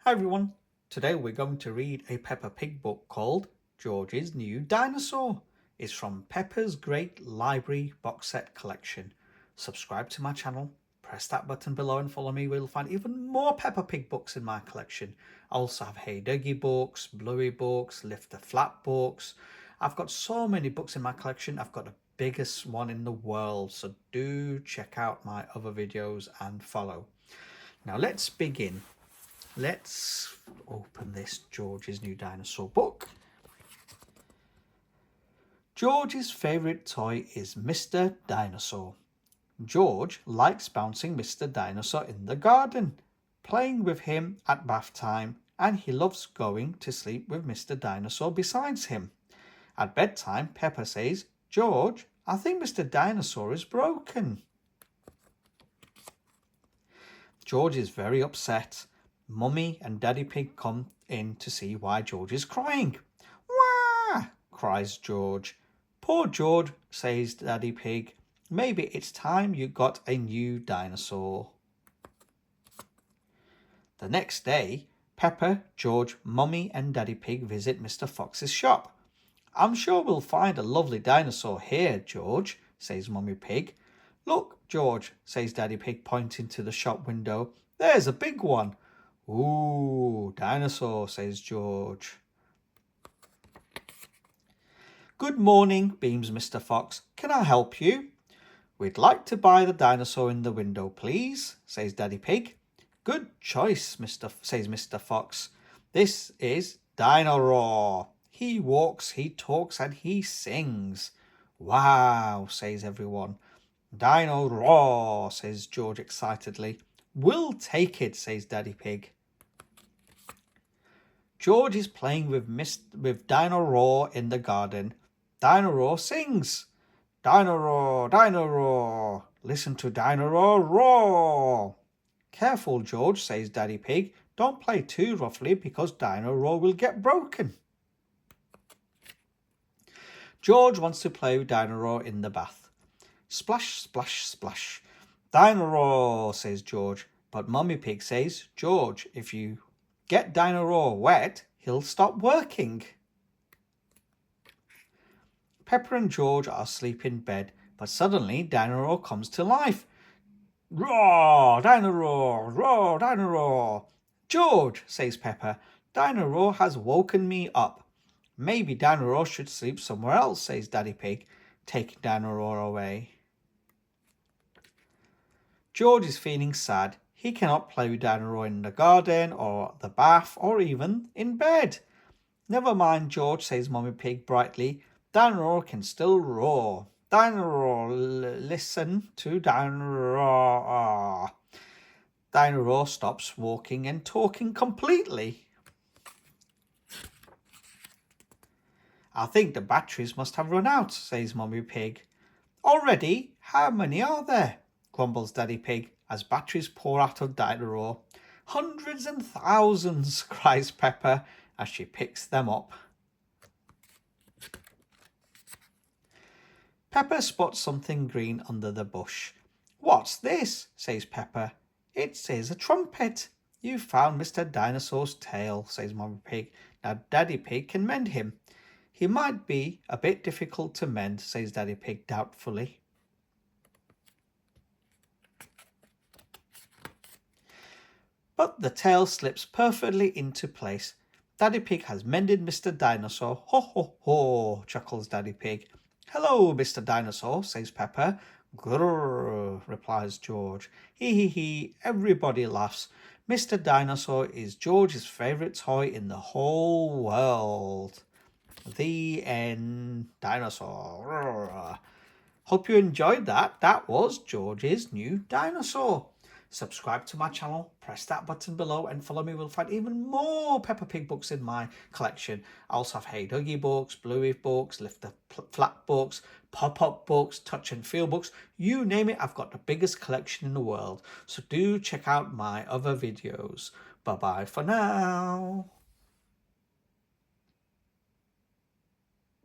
Hi everyone, today we're going to read a Peppa Pig book called George's New Dinosaur. It's from Peppa's Great Library box set collection. Subscribe to my channel, press that button below and follow me. We'll find even more Peppa Pig books in my collection. I also have Hey Dougie books, Bluey books, Lift the Flap books. I've got so many books in my collection. I've got the biggest one in the world, so do check out my other videos and follow. Now let's begin. Let's open this George's New Dinosaur book. George's favourite toy is Mr Dinosaur. George likes bouncing Mr Dinosaur in the garden, playing with him at bath time, and he loves going to sleep with Mr Dinosaur besides him. At bedtime, Peppa says, "George, I think Mr Dinosaur is broken." George is very upset. Mummy and Daddy Pig come in to see why George is crying. "Wah!" cries George. "Poor George," says Daddy Pig. "Maybe it's time you got a new dinosaur." The next day, Peppa, George, Mummy and Daddy Pig visit Mr Fox's shop. "I'm sure we'll find a lovely dinosaur here, George," says Mummy Pig. "Look, George," says Daddy Pig, pointing to the shop window. "There's a big one." "Ooh, dinosaur," says George. "Good morning," beams Mr Fox. "Can I help you?" "We'd like to buy the dinosaur in the window, please," says Daddy Pig. "Good choice, says Mr Fox. "This is Dino Roar. He walks, he talks and he sings." "Wow," says everyone. "Dino Roar," says George excitedly. "We'll take it," says Daddy Pig. George is playing with Dino Roar in the garden. Dino Roar sings. "Dino Roar, Dino Roar. Listen to Dino Roar roar." "Careful, George," says Daddy Pig. "Don't play too roughly because Dino Roar will get broken." George wants to play with Dino Roar in the bath. "Splash, splash, splash. Dino Roar," says George. But Mummy Pig says, "George, if you get Dino Roar wet, he'll stop working." Peppa and George are asleep in bed, but suddenly Dino Roar comes to life. "Roar, Dino Roar, roar, Dino Roar." "George," says Peppa, "Dino Roar has woken me up." "Maybe Dino Roar should sleep somewhere else," says Daddy Pig, taking Dino Roar away. George is feeling sad. He cannot play with Dino Roar in the garden or the bath or even in bed. "Never mind, George," says Mummy Pig brightly. "Dino Roar can still roar. Dino Roar, listen to Dino Roar." Dino Roar stops walking and talking completely. "I think the batteries must have run out," says Mummy Pig. "Already? How many are there?" grumbles Daddy Pig as batteries pour out of Dino Roar. "Hundreds and thousands," cries Peppa as she picks them up. Peppa spots something green under the bush. "What's this?" says Peppa. "It says a trumpet." "You found Mr Dinosaur's tail," says Mummy Pig. "Now Daddy Pig can mend him." "He might be a bit difficult to mend," says Daddy Pig doubtfully. But the tail slips perfectly into place. "Daddy Pig has mended Mr Dinosaur. Ho ho ho," chuckles Daddy Pig. "Hello, Mr Dinosaur," says Peppa. "Grrr," replies George. He, everybody laughs. Mr Dinosaur is George's favourite toy in the whole world. The end. Dinosaur. Grrr. Hope you enjoyed that. That was George's New Dinosaur. Subscribe to my channel, press that button below and follow me. We'll find even more Peppa Pig books in my collection. I also have Hey Dougie books, Bluey books, Lift the Flap books, Pop-Up books, Touch and Feel books. You name it, I've got the biggest collection in the world. So do check out my other videos. Bye-bye for now.